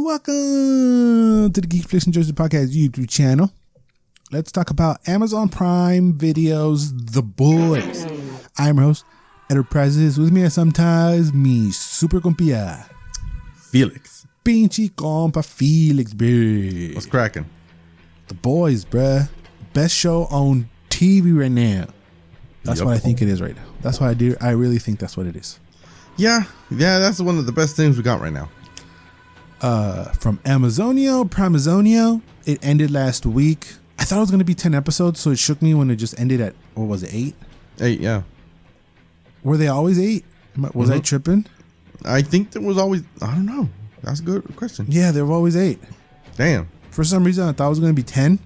Welcome to the Geek Flicks and Jersey Podcast YouTube channel. Let's talk about Amazon Prime Video's The Boys. I'm your host, Enterprises. With me as sometimes, mi super compia, Felix. Pinche compa Felix, bruh. What's cracking? The Boys, bruh. Best show on TV right now. That's what I think it is right now. That's what I do. I really think that's what it is. Yeah, that's one of the best things we got right now. From Primazonio. It ended last week. I thought it was going to be 10 episodes, so it shook me when it just ended at, what was it, 8? 8, yeah. Were they always 8? Was I tripping? I think there was always, I don't know. That's a good question. Yeah, they were always 8. Damn. For some reason, I thought it was going to be 10.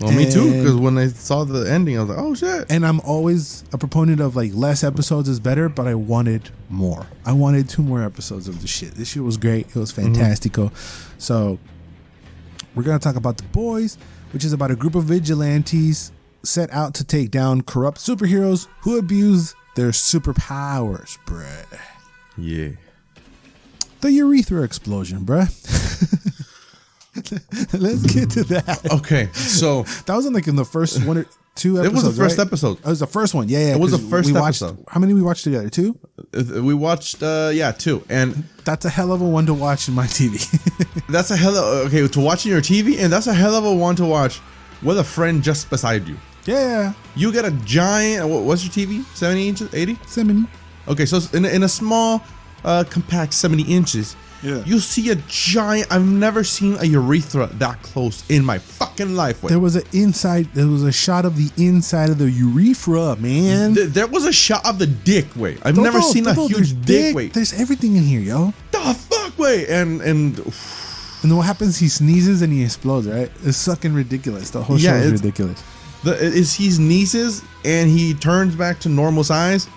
Well, me too, because when I saw the ending, I was like, oh, shit. And I'm always a proponent of, like, less episodes is better, but I wanted more. I wanted 2 more episodes of the shit. This shit was great. It was fantastical. So, we're going to talk about The Boys, which is about a group of vigilantes set out to take down corrupt superheroes who abuse their superpowers, bruh. Yeah. The urethra explosion, bruh. Let's get to that. Okay, so that was in the first 1 or 2 episodes. It was the first right? episode. It was the first one. Yeah. It was the first episode. How many we watched together? 2? We watched, 2. And that's a hell of a one to watch in my TV. That's a hell of, okay, to watch in your TV, and that's a hell of a one to watch with a friend just beside you. Yeah. You get a giant, what's your TV? 70 inches? 80? 70. Okay, so in a small, compact 70 inches, yeah, you see a giant. I've never seen a urethra that close in my fucking life. There was a shot of the inside of the urethra, man. There was a shot of the dick, way. I've never seen a huge dick, way. There's everything in here, yo. The fuck, way. And then what happens? He sneezes and he explodes, right? It's fucking ridiculous. The whole show is ridiculous. He sneezes and he turns back to normal size.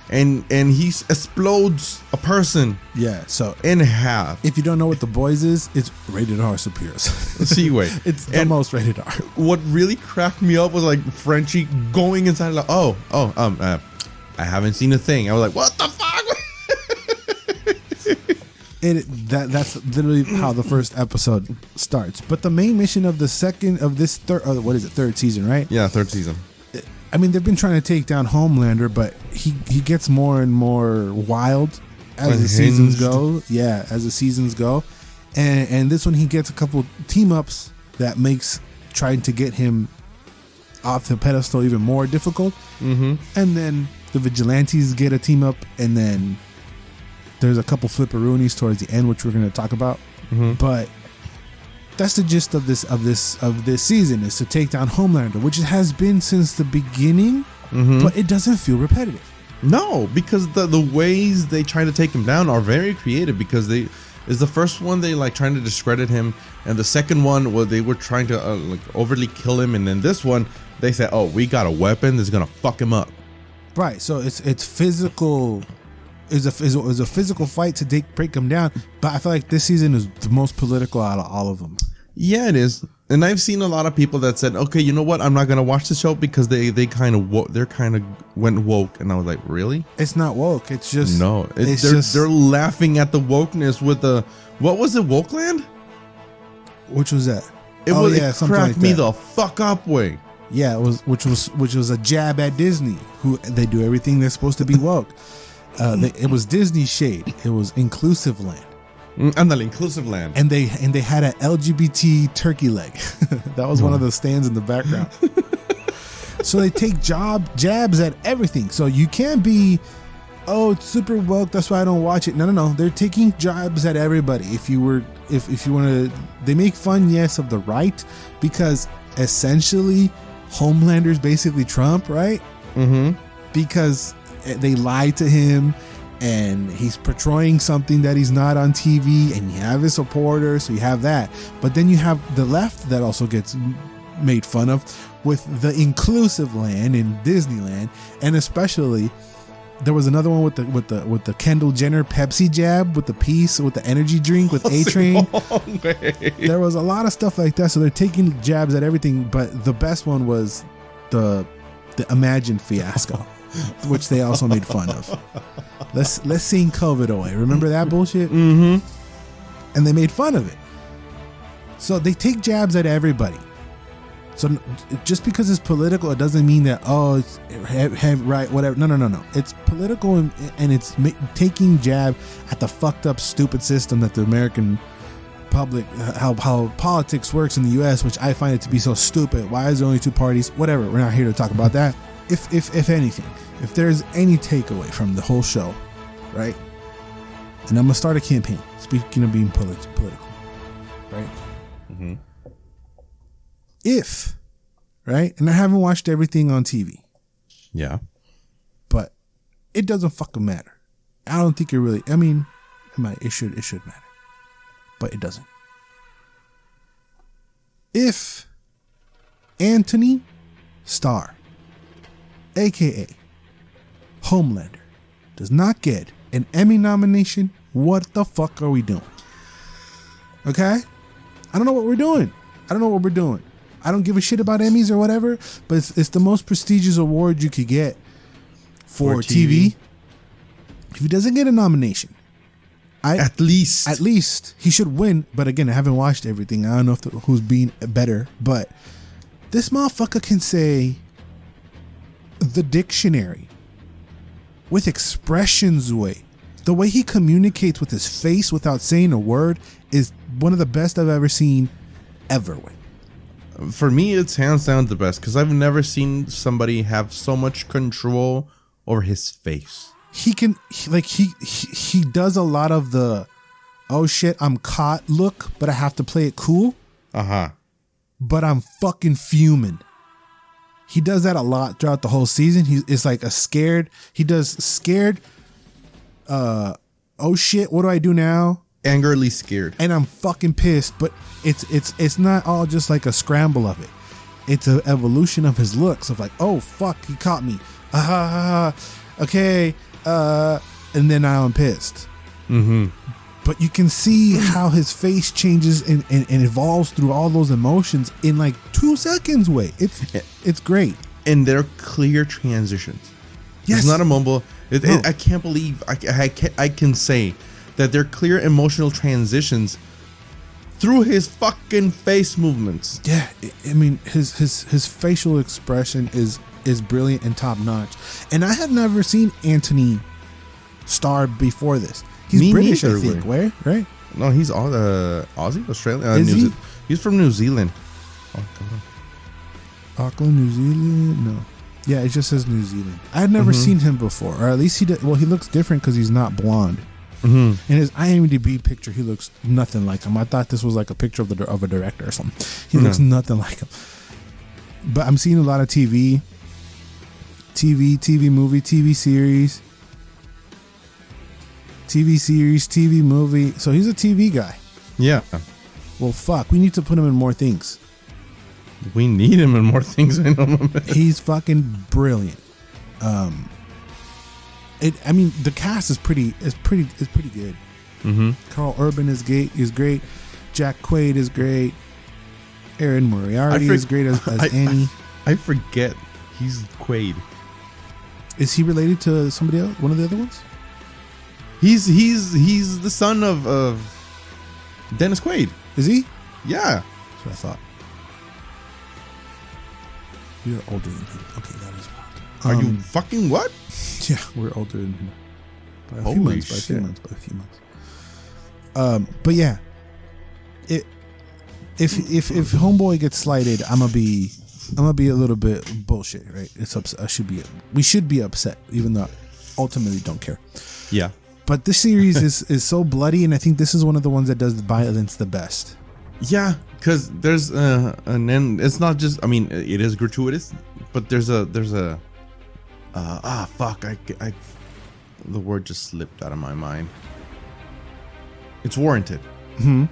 And he explodes a person. Yeah, so in half. If you don't know what The Boys is, it's rated R superheroes. See, wait, it's the most rated R. What really cracked me up was like Frenchie going inside, like, I haven't seen a thing. I was like, what the fuck? That's literally how the first episode starts. But the main mission of the third season, right? Yeah, third season. I mean, they've been trying to take down Homelander, but he gets more and more wild as the seasons go. Yeah, as the seasons go. And this one, he gets a couple team ups that makes trying to get him off the pedestal even more difficult. Mm-hmm. And then the vigilantes get a team up, and then there's a couple flipperoonies towards the end, which we're going to talk about. Mm-hmm. But that's the gist of this season, is to take down Homelander, which it has been since the beginning, but it doesn't feel repetitive. No, because the ways they try to take him down are very creative, because is the first one they like trying to discredit him, and the second one they were trying to like overly kill him, and then this one they said, oh, we got a weapon that's gonna fuck him up. Right, so it's physical. Is a physical fight to break him down, but I feel like this season is the most political out of all of them. Yeah, it is, and I've seen a lot of people that said, "Okay, you know what? I'm not gonna watch the show because they kind of went woke," and I was like, "Really? It's not woke. It's just they're laughing at the wokeness with the what was it, Wokeland? Which was that? It cracked me the fuck up, way. Yeah, it was which was a jab at Disney, who they do everything they're supposed to be woke. It was Disney shade. It was inclusive land. And the inclusive land. And they had an LGBT turkey leg. That was one of the stands in the background. So they take jabs at everything. So you can't be, it's super woke, that's why I don't watch it. No. They're taking jabs at everybody. If you want to, they make fun, yes, of the right, because essentially Homelander's basically Trump, right? Mm-hmm. Because they lied to him, and he's portraying something that he's not on TV, and you have his supporters, so you have that. But then you have the left that also gets made fun of with the inclusive land in Disneyland, and especially there was another one with the Kendall Jenner Pepsi jab with the piece with the energy drink with A-Train. There was a lot of stuff like that, so they're taking jabs at everything. But the best one was the Imagine fiasco. Which they also made fun of. Let's sing COVID away. Remember that bullshit? Mm-hmm. And they made fun of it. So they take jabs at everybody. So just because it's political, it doesn't mean that, it's right, whatever. No. It's political and it's taking jab at the fucked up, stupid system that the American public, how politics works in the U.S., which I find it to be so stupid. Why is there only two parties? Whatever. We're not here to talk about that. If anything, if there's any takeaway from the whole show, right? And I'm going to start a campaign. Speaking of being political, right? Mm-hmm. If, right? And I haven't watched everything on TV. Yeah. But it doesn't fucking matter. I don't think it really, it should matter. But it doesn't. If Antony Starr, aka Homelander, does not get an Emmy nomination, what the fuck are we doing? Okay? I don't know what we're doing. I don't give a shit about Emmys or whatever, but it's the most prestigious award you could get for TV. If he doesn't get a nomination, at least he should win. But again, I haven't watched everything. I don't know who's being better, but this motherfucker can say the dictionary with expressions way. The way he communicates with his face without saying a word is one of the best I've ever seen ever. For me, it's hands down the best because I've never seen somebody have so much control over his face. He does a lot of the, oh shit, I'm caught look, but I have to play it cool. But I'm fucking fuming. He does that a lot throughout the whole season. It's like a scared. He does scared. Oh shit, what do I do now? Angrily scared. And I'm fucking pissed, but it's not all just like a scramble of it. It's an evolution of his looks of like, oh fuck, he caught me. Okay. And then now I'm pissed. Mm-hmm. But you can see how his face changes and evolves through all those emotions in like 2 seconds. It's great. And they're clear transitions. Yes. It's not a mumble. I can't believe I can say that they're clear emotional transitions through his fucking face movements. Yeah, I mean his facial expression is brilliant and top notch. And I had never seen Antony Starr before this. He's British, I think. Where? Right? No, he's Aussie, Australian. Is he? He's from New Zealand. Auckland, New Zealand? No. Yeah, it just says New Zealand. I had never seen him before, or at least he did. Well, he looks different because he's not blonde. In his IMDb picture, he looks nothing like him. I thought this was like a picture of a director or something. He looks nothing like him. But I'm seeing a lot of TV movie, TV series, TV movie. So he's a TV guy. Yeah. Well, fuck. We need to put him in more things. We need him in more things. I know. He's fucking brilliant. The cast is pretty good. Mm-hmm. Karl Urban is great. Jack Quaid is great. Erin Moriarty is great as Annie. I forget he's Quaid. Is he related to somebody else? One of the other ones? He's the son of Dennis Quaid. Is he? Yeah. That's what I thought. We are older than him. Okay, that is wild. Are you fucking what? Yeah, we're older than him. By a few months. But yeah, if Homeboy gets slighted, I'm gonna be a little bit bullshit, right? We should be upset, even though I ultimately don't care. Yeah. But this series is so bloody, and I think this is one of the ones that does the violence the best. Yeah, because there's and then it's not just. I mean, it is gratuitous, but there's a fuck. The word just slipped out of my mind. It's warranted. Mm-hmm.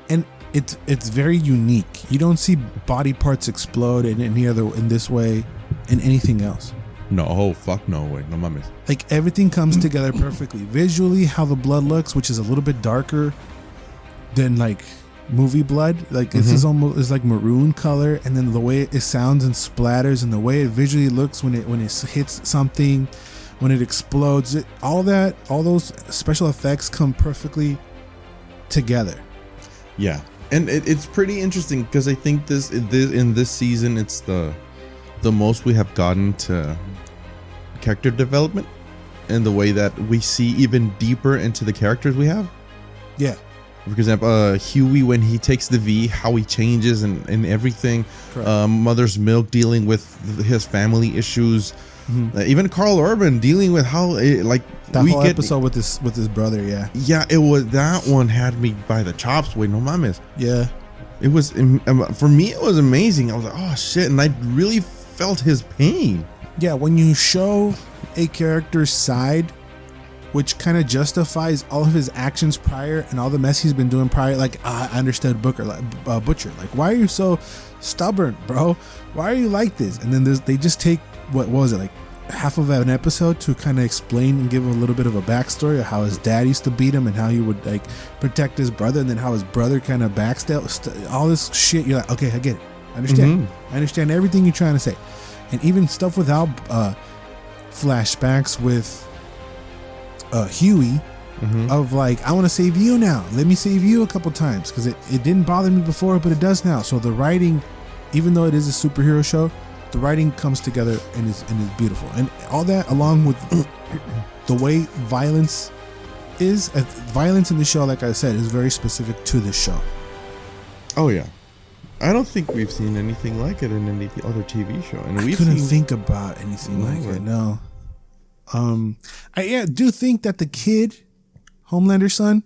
And it's very unique. You don't see body parts explode in this way in anything else. No, oh fuck no way, no mames. Like everything comes together perfectly. Visually, how the blood looks, which is a little bit darker than like movie blood. Like this is almost like maroon color, and then the way it sounds and splatters, and the way it visually looks when it hits something, when it explodes, all those special effects come perfectly together. Yeah. And it's pretty interesting because I think in this season it's the most we have gotten to character development and the way that we see even deeper into the characters we have. Yeah. For example, Huey, when he takes the V, how he changes and everything. Mother's Milk dealing with his family issues. Even Karl Urban dealing with how that whole episode with his brother. Yeah, it was, that one had me by the chops. Wait, no mames. Yeah, it was, for me it was amazing. I was like, oh shit, and I really felt his pain. Yeah, when you show a character's side, which kind of justifies all of his actions prior and all the mess he's been doing prior. Like, I understood Butcher. Like, why are you so stubborn, bro? Why are you like this? And then they just take, what was it, like half of an episode to kind of explain and give a little bit of a backstory of how his dad used to beat him and how he would like protect his brother, and then how his brother kind of backstabbed all this shit. You're like, okay, I get it. I understand. I understand everything you're trying to say. And even stuff without flashbacks with Huey of like, I want to save you now. Let me save you a couple times, because it didn't bother me before, but it does now. So the writing, even though it is a superhero show, the writing comes together and is beautiful. And all that, along with the way violence is, violence in the show, like I said, is very specific to this show. Oh yeah. I don't think we've seen anything like it in any other TV show. And I couldn't think about anything like it. No. I do think that the kid, Homelander's son,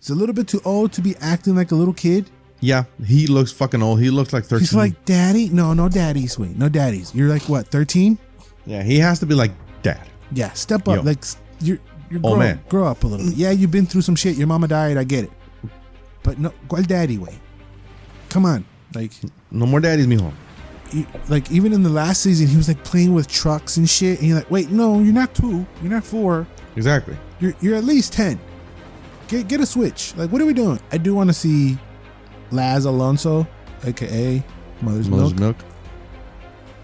is a little bit too old to be acting like a little kid. Yeah, he looks fucking old. He looks like 13. He's like, daddy? No daddies. Wait, no daddies. You're like, what, 13? Yeah, he has to be like, dad. Yeah, step up. Yo. Like, you're man. Grow up a little bit. Yeah, you've been through some shit. Your mama died. I get it. But no, ¿cuál daddy way? Come on. Like, no more daddies, mijo. Like, even in the last season, he was like playing with trucks and shit. And you're like, wait, no, you're not 2. You're not 4. Exactly. You're at least 10. Get a switch. Like, what are we doing? I do want to see Laz Alonso, aka Mother's Milk.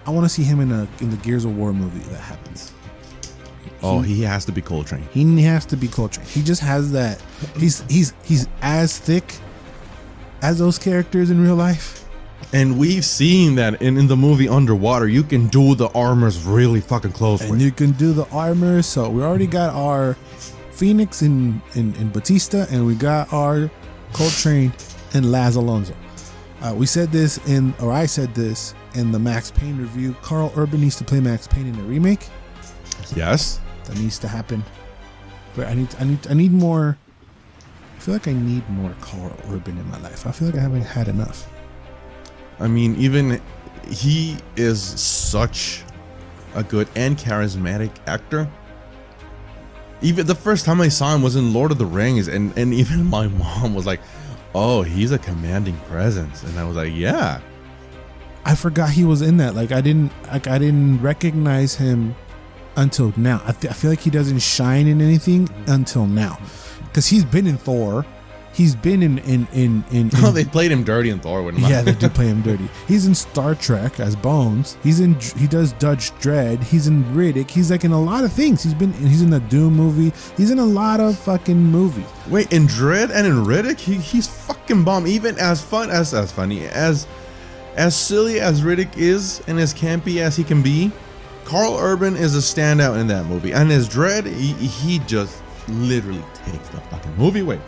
I want to see him in the Gears of War movie that happens. He has to be Coltrane. He has to be Coltrane. He just has that. He's as thick as those characters in real life. And we've seen that in the movie Underwater. You can do the armors really fucking close. And you can do the armor. So we already got our Phoenix in Batista, and we got our Coltrane and Laz Alonso. I said this in the Max Payne review. Karl Urban needs to play Max Payne in a remake. Yes, that needs to happen. But I need more. I feel like I need more Karl Urban in my life. I feel like I haven't had enough. I mean, even he is such a good and charismatic actor. Even the first time I saw him was in Lord of the Rings, and even my mom was like, oh, he's a commanding presence. And I was like, yeah. I forgot he was in that. Like, I didn't recognize him until now. I feel like he doesn't shine in anything until now, because he's been in Thor. He's been in Oh, they played him dirty in Thor. Yeah, they did play him dirty. He's in Star Trek as Bones. He does Judge Dredd. He's in Riddick. He's like in a lot of things. He's in the Doom movie. He's in a lot of fucking movies. Wait, in Dredd and in Riddick, he's fucking bomb. Even as funny as silly as Riddick is and as campy as he can be, Karl Urban is a standout in that movie. And as Dredd, he just literally takes the fucking movie away.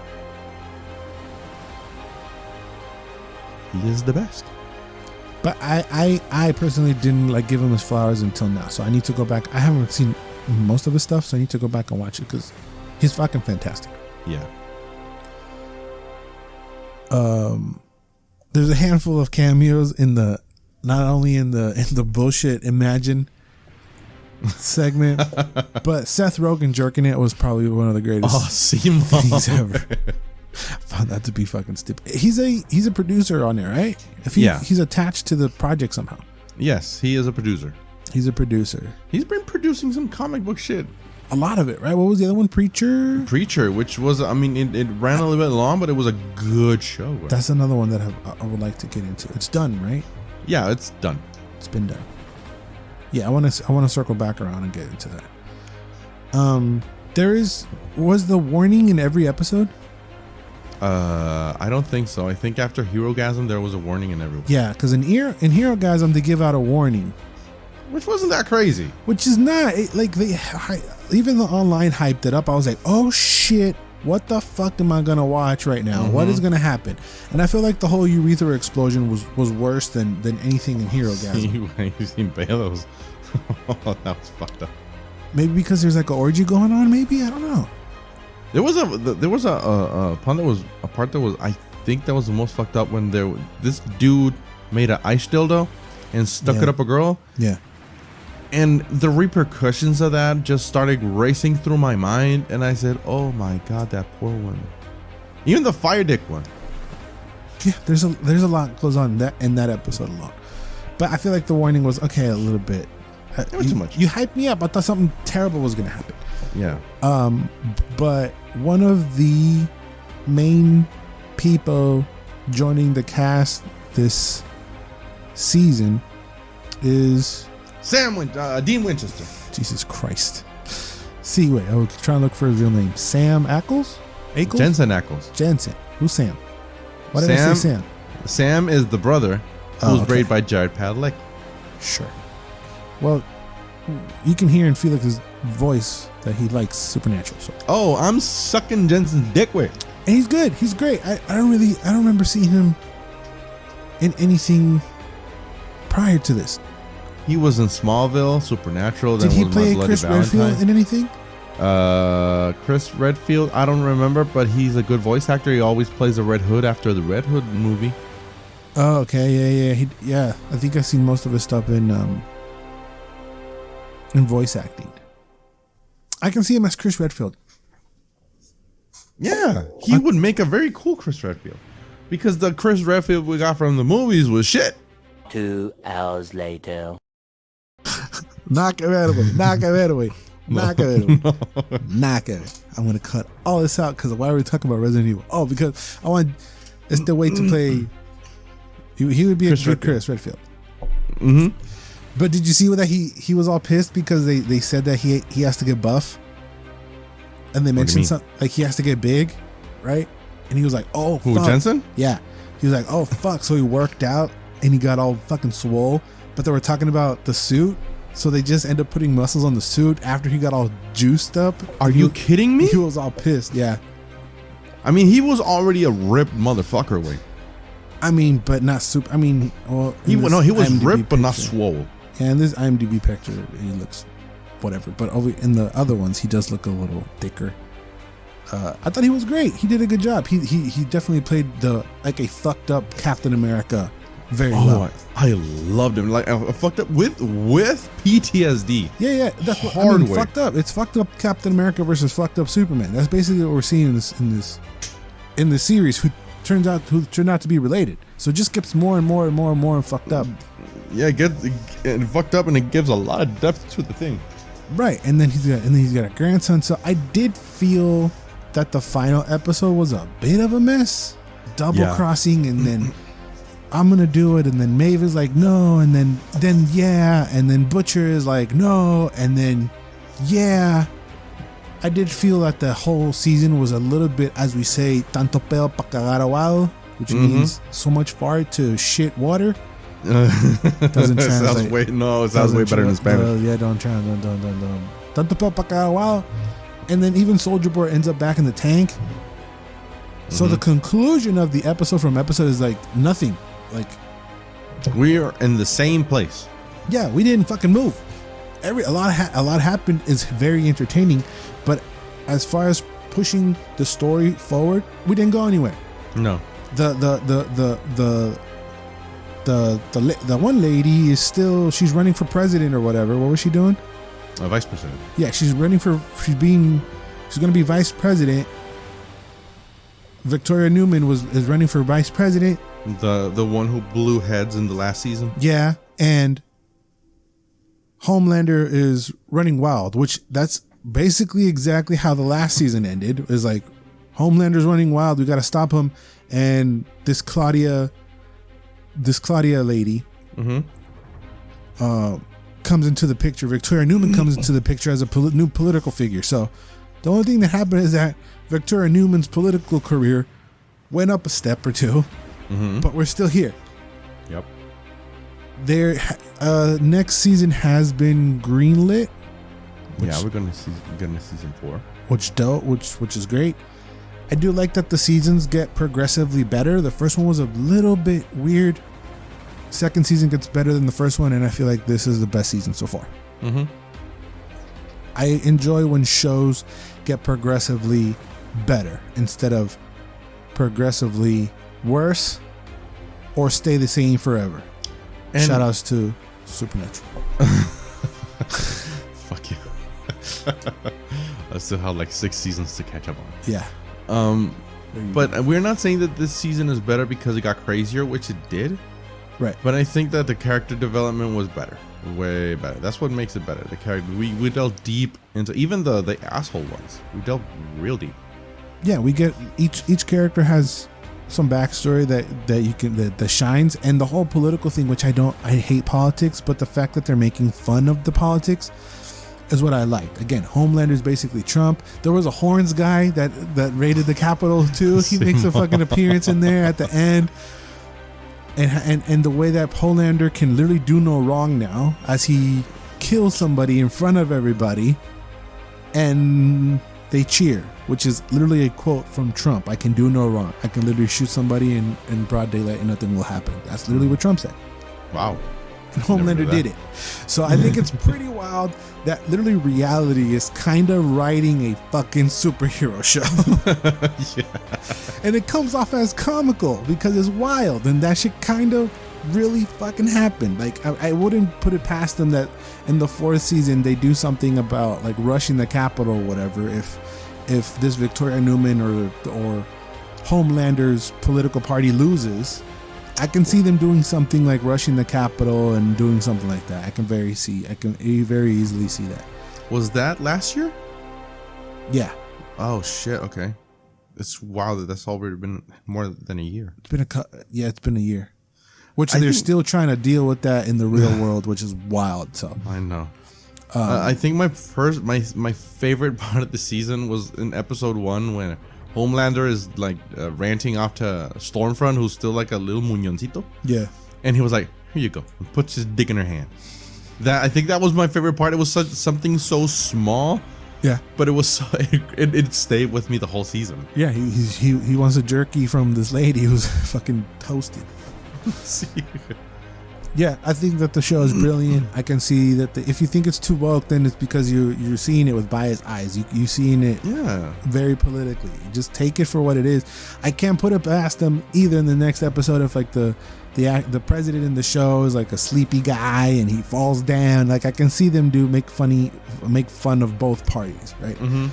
He is the best. But I personally didn't like give him his flowers until now. So I need to go back. I haven't seen most of his stuff, so I need to go back and watch it, because he's fucking fantastic. Yeah. There's a handful of cameos not only in the bullshit Imagine segment, but Seth Rogen jerking it was probably one of the greatest things ever. I found that to be fucking stupid. He's a producer on there, right? He's attached to the project somehow. Yes, he is a producer. He's a producer. He's been producing some comic book shit. A lot of it, right? What was the other one? Preacher, which was, I mean, it ran a little bit long, but it was a good show. Right? That's another one that I would like to get into. It's done, right? Yeah, it's done. It's been done. Yeah, I want to circle back around and get into that. Was the warning in every episode? I don't think so. I think after Herogasm there was a warning in everyone. Yeah, because in Herogasm they give out a warning, which wasn't that crazy. Which is not like even the online hyped it up. I was like, oh shit, what the fuck am I gonna watch right now? What is gonna happen? And I feel like the whole urethra explosion was worse than anything in Herogasm. You seen Balos? That was fucked up. Maybe because there's like an orgy going on. Maybe I don't know. There was a part that was, I think that was the most fucked up when this dude made an ice dildo and stuck it up a girl. Yeah. And the repercussions of that just started racing through my mind, and I said, "Oh my god, that poor one." Even the fire dick one. Yeah, there's a lot goes on in that episode alone, but I feel like the warning was okay a little bit. It was too much. You hyped me up. I thought something terrible was gonna happen. Yeah. But one of the main people joining the cast this season is Dean Winchester. Jesus Christ. See, wait, I was trying to look for his real name. Sam Ackles? Jensen Ackles. Jensen. Who's Sam? Why did I say Sam? Sam is the brother who was raised by Jared Padalecki. Sure. Well, you can hear in Felix's voice that he likes Supernatural. So. Oh, I'm sucking Jensen's dick with. And he's good. He's great. I don't remember seeing him in anything prior to this. He was in Smallville, Supernatural. Did he play Chris Redfield in anything? Chris Redfield, I don't remember, but he's a good voice actor. He always plays a Red Hood after the Red Hood movie. Oh, okay, yeah. I think I've seen most of his stuff in voice acting. I can see him as Chris Redfield. Yeah, he would make a very cool Chris Redfield, because the Chris Redfield we got from the movies was shit. 2 hours later. Knock it away. I'm gonna cut all this out because why are we talking about Resident Evil? Oh, because I want it's the way to play. He would be a good Chris Redfield. Mm-hmm. But did you see that he was all pissed because they said that he has to get buff, and they mentioned something like he has to get big, right? And he was like, "Oh, who, fuck." Jensen? Yeah, he was like, "Oh fuck!" So he worked out and he got all fucking swole. But they were talking about the suit, so they just end up putting muscles on the suit after he got all juiced up. Are you kidding me? He was all pissed. Yeah. I mean, he was already a ripped motherfucker, wait. I mean, but not super. I mean, well, he was IMDb ripped, but not picture. swole. Yeah, in this IMDb picture, he looks whatever. But over in the other ones, he does look a little thicker. I thought he was great. He did a good job. He definitely played a fucked up Captain America very well. I loved him. Like I fucked up with PTSD. Yeah. That's what I mean. Fucked up. It's fucked up Captain America versus fucked up Superman. That's basically what we're seeing in this series. Who turned out to be related. So it just gets more and more fucked up. Yeah, it gets fucked up, and it gives a lot of depth to the thing. Right, and then he's got a grandson. So I did feel that the final episode was a bit of a mess, double crossing, and then I'm gonna do it, and then Maeve is like no, and then yeah, and then Butcher is like no, and then yeah. I did feel that the whole season was a little bit, as we say, tanto peo pa cagar aguado, which means so much fart to shit water. Doesn't translate. It sounds way better in Spanish. Yeah, don't translate. Tanto peo pa cagar aguado. And then even Soldier Boy ends up back in the tank. So the conclusion of the episode is like nothing. Like we are in the same place. Yeah, we didn't fucking move. A lot happened. Is very entertaining, but as far as pushing the story forward, we didn't go anywhere. No. The one lady is still, she's running for president or whatever. What was she doing? Vice president. Yeah, she's going to be vice president. Victoria Neuman is running for vice president. The one who blew heads in the last season. Yeah, and Homelander is running wild, which that's basically exactly how the last season ended. Is like Homelander's running wild. We got to stop him. And this Claudia lady comes into the picture. Victoria Neuman comes into the picture as a new political figure. So the only thing that happened is that Victoria Newman's political career went up a step or two, but we're still here. Yep. Their next season has been greenlit. We're gonna season 4, which is great. I do like that the seasons get progressively better. The first one was a little bit weird. Second season gets better than the first one, and I feel like this is the best season so far. I enjoy when shows get progressively better instead of progressively worse or stay the same forever. And shout outs to Supernatural. Fuck you. I still have like 6 seasons to catch up on. Yeah. But we're not saying that this season is better because it got crazier, which it did. Right. But I think that the character development was better. Way better. That's what makes it better. The character, we delved deep into even the asshole ones. We delved real deep. Yeah, we get each character has some backstory that you can that shines, and the whole political thing, which I hate politics, but the fact that they're making fun of the politics is what I liked. Again, Homelander is basically Trump. There was a horns guy that raided the Capitol too. He makes a fucking appearance in there at the end. And the way that Homelander can literally do no wrong now, as he kills somebody in front of everybody, and they cheer, which is literally a quote from Trump. I can do no wrong. I can literally shoot somebody in broad daylight and nothing will happen. That's literally what Trump said. Wow. And Homelander did it. So I think it's pretty wild that literally reality is kind of writing a fucking superhero show. Yeah. And it comes off as comical because it's wild, and that shit kind of really fucking happened. Like I wouldn't put it past them that in the 4th season they do something about like rushing the Capitol or whatever. If this Victoria Neuman or Homelander's political party loses, I can see them doing something like rushing the Capitol and doing something like that. I can very easily see that. Was that last year? Yeah. Oh shit. Okay. It's wow that that's already been more than a year. It's been a year. Which they're still trying to deal with that in the real world, which is wild. So I know. I think my favorite part of the season was in episode 1 when Homelander is like ranting off to Stormfront, who's still like a little muñoncito. Yeah. And he was like, "Here you go," and puts his dick in her hand. I think that was my favorite part. It was something so small. Yeah. But it was it stayed with me the whole season. Yeah, he wants a jerky from this lady who's fucking toasted. Yeah, I think that the show is brilliant. I can see that if you think it's too woke, then it's because you're seeing it with biased eyes. You seeing it very politically. Just take it for what it is. I can't put it past them either in the next episode if like the president in the show is like a sleepy guy and he falls down. Like I can see them make fun of both parties, right? Mm-hmm.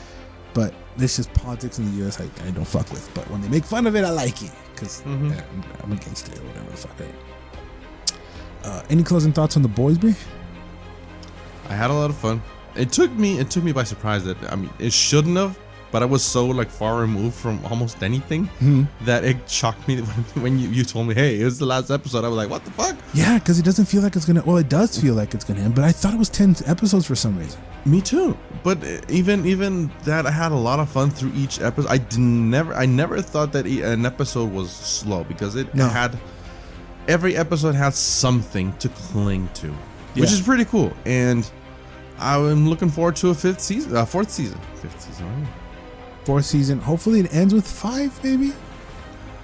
But it's just politics in the U.S. I don't fuck with. But when they make fun of it, I like it because I'm against it or whatever the fuck. Right? Any closing thoughts on the boys, Brie? I had a lot of fun. It took me by surprise that it shouldn't have, but I was so like far removed from almost anything that it shocked me when you told me, hey, it was the last episode. I was like, what the fuck? Yeah, because it doesn't feel like it's gonna. Well, it does feel like it's gonna end, but I thought it was 10 episodes for some reason. Me too. But even that, I had a lot of fun through each episode. I never thought that an episode was slow because it had. Every episode has something to cling to, which is pretty cool. And I'm looking forward to a 4th season. 5th season. 4th season. Hopefully it ends with 5, maybe.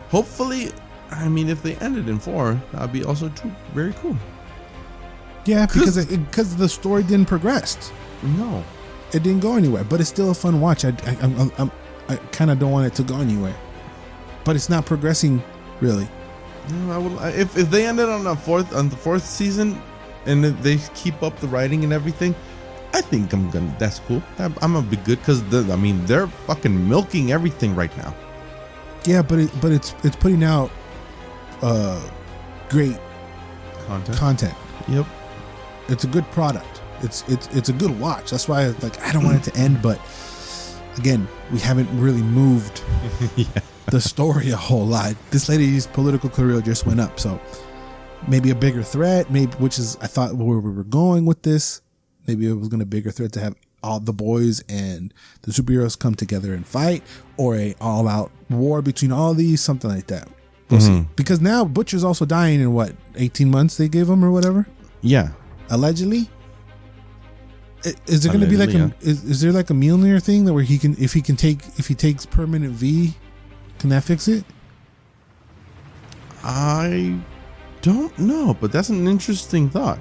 Hopefully, if they ended in 4, that'd be also very cool. Yeah, because the story didn't progress. No, it didn't go anywhere. But it's still a fun watch. I kind of don't want it to go anywhere. But it's not progressing really. No, if they ended on the 4th season, and they keep up the writing and everything, I think that's cool. I'm gonna be good because they're fucking milking everything right now. Yeah, but it's putting out great content. Yep, it's a good product. It's a good watch. That's why I don't want it to end. But again, we haven't really moved. The story a whole lot. This lady's political career just went up, so maybe a bigger threat, which is I thought where we were going with this. Maybe it was going to be a bigger threat to have all the boys and the superheroes come together and fight, or a all out war between all these, something like that. We'll see. Because now Butcher's also dying in what, 18 months they gave him or whatever? Yeah. Allegedly. Is there going to be like is there like a Mjolnir thing that where he can, if he takes permanent V, can that fix it? I don't know, but that's an interesting thought.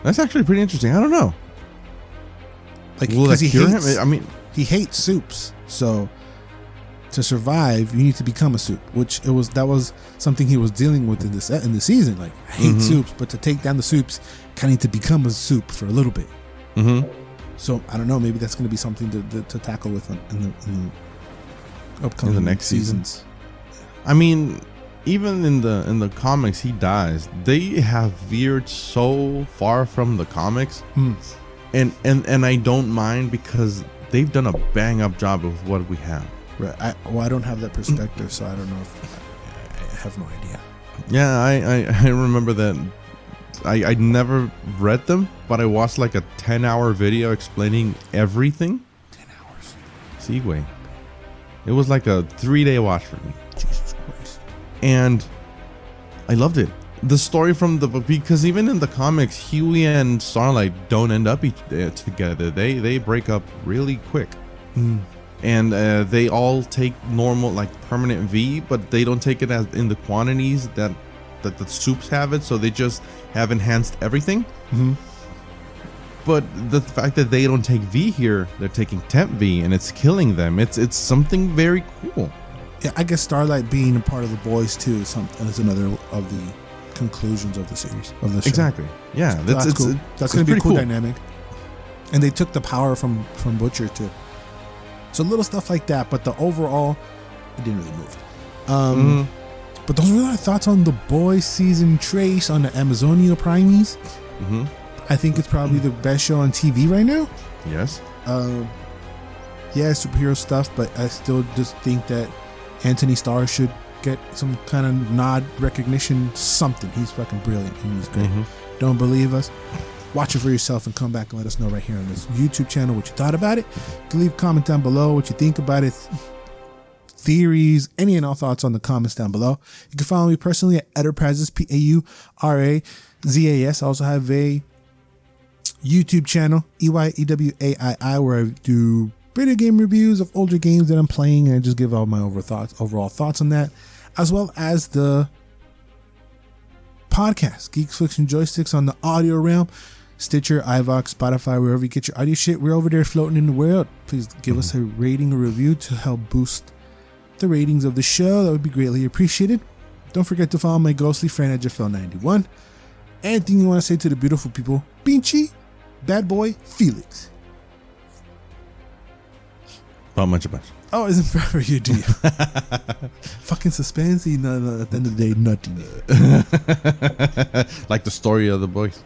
That's actually pretty interesting. I don't know. Like, will that cure him? I mean, he hates soups, so to survive, you need to become a soup. That was something he was dealing with in the season. Like, I hate soups, but to take down the soups, kind of need to become a soup for a little bit. So I don't know. Maybe that's going to be something to tackle with in the upcoming in the next seasons. I mean, even in the comics, he dies. They have veered so far from the comics, and I don't mind because they've done a bang up job of what we have. Right. I don't have that perspective, so I don't know if I have no idea. Yeah, I remember that. I never read them, but I watched like a 10-hour video explaining everything. 10 hours. Seaway. It was like a 3-day watch for me. Jesus Christ. And I loved it. The story from because even in the comics, Huey and Starlight don't end up together. They break up really quick. And they all take normal, like permanent V, but they don't take it as in the quantities that the soups have it, so they just have enhanced everything. But the fact that they don't take V here, they're taking temp V, and it's killing them. It's something very cool. Yeah, I guess Starlight being a part of the boys too is another of the conclusions of the series of the show. Exactly. Yeah, that's cool. That's going to be a cool dynamic. And they took the power from Butcher too. So little stuff like that, but the overall, it didn't really move. But those were our thoughts on the Boys season trace on the Amazonio Primes. I think it's probably the best show on TV right now. Yes. Yeah, superhero stuff, but I still just think that Antony Starr should get some kind of nod, recognition, something. He's fucking brilliant and he's great. Don't believe us? Watch it for yourself and come back and let us know right here on this YouTube channel what you thought about it. You can leave a comment down below what you think about it. Theories, any and all thoughts on the comments down below. You can follow me personally at Edderprazes, Paurazas. I also have a YouTube channel, EYEWAII, where I do video game reviews of older games that I'm playing, and I just give all my overall thoughts on that, as well as the podcast, Geeks, Flicks, and Joysticks on the audio realm, Stitcher, iVoox, Spotify, wherever you get your audio shit. We're over there floating in the world. Please give us a rating or review to help boost the ratings of the show. That would be greatly appreciated. Don't forget to follow my ghostly friend at JaFel91. Anything you want to say to the beautiful people? Pinchy, Bad Boy, Felix. Not much about. Oh, isn't forever you do you? Fucking suspensey. No, at the end of the day, nothing. Like the story of the boys.